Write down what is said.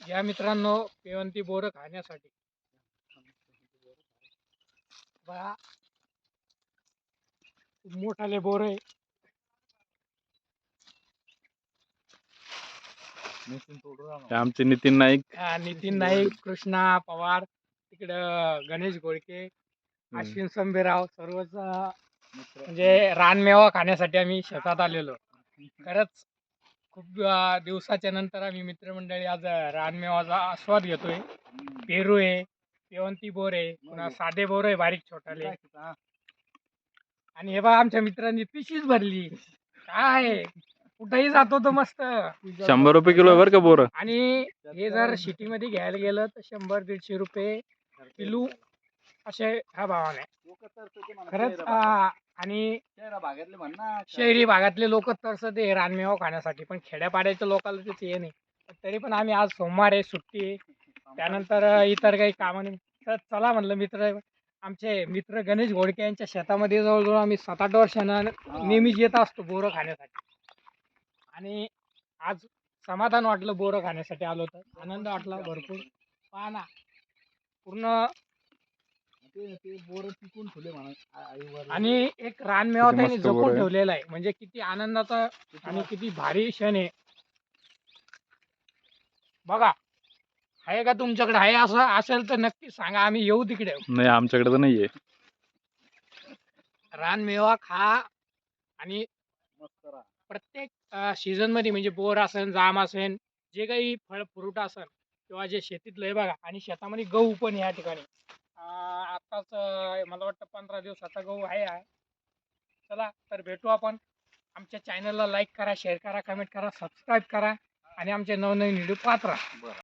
या मित्रांनो पेवंती बोर खाण्यासाठी बघा खूप मोठाले बोर आहे. हे आमचे नितीन नाईक. नितीन नाईक, कृष्णा पवार, तिकडं गणेश घोडके, अश्विन संभेराव सर्वच म्हणजे रानमेवा खाण्यासाठी आम्ही शेतात आलेलो. खरंच खूप दिवसाच्या नंतर आम्ही मित्रमंडळी आज रानमेवाचा आस्वाद घेतोय. पेरू आहे, पेवंती बोर आहे, पुन्हा साधे बोर आहे बारीक छोटाले. आणि हे बघा आमच्या मित्रांनी पिशीच भरली. काय कुठेही जातो तो मस्त 100 रुपये किलो बरं का बोर. आणि हे जर सिटीमध्ये घ्यायला गेलं तर 100-150 रुपये किलो असे ह्या भावाने. खरंच आणि शहरी भागातले लोक तरसत आहे रानमेवा खाण्यासाठी, पण खेड्यापाड्याच्या लोकांना त्याच हे नाही. तरी पण आम्ही आज सोमवार आहे, सुट्टी आहे, त्यानंतर इतर काही कामं नाही तर चला म्हणलं मित्र आमचे मित्र गणेश घोडके यांच्या शेतामध्ये जवळजवळ आम्ही 7-8 वर्षांना नेहमीच येत असतो बोरं खाण्यासाठी. आणि आज समाधान वाटलं बोरं खाण्यासाठी आलो तर आनंद वाटला भरपूर. पहा ना पूर्ण बोर पिकून ठेवले म्हणा आणि एक रानमेवा किती त्यांनी मस्त बोरं जपून आहे. ठेवलेला आहे. म्हणजे किती आनंदाचा आणि किती भारी क्षण आहे बघा. आहे का तुमच्याकडे? आहे असं असेल तर नक्की सांगा, आम्ही येऊ तिकडे. नाही आमच्याकडे तर नाहीये. रानमेवा खा आणि प्रत्येक सीझन मध्ये म्हणजे बोर असेल, जाम असेल, जे काही फळ फ्रूट असेल किंवा जे शेतीतलं आहे बघा. आणि शेतामध्ये गहू पण या ठिकाणी आताच मला वाटतं 15 दिवसाचा गहू आहे. चला तर भेटू आपण. आमच्या चॅनलला लाईक करा, शेअर करा, कमेंट करा, सबस्क्राईब करा आणि आमचे नवनवीन व्हिडिओ पाहत राहा.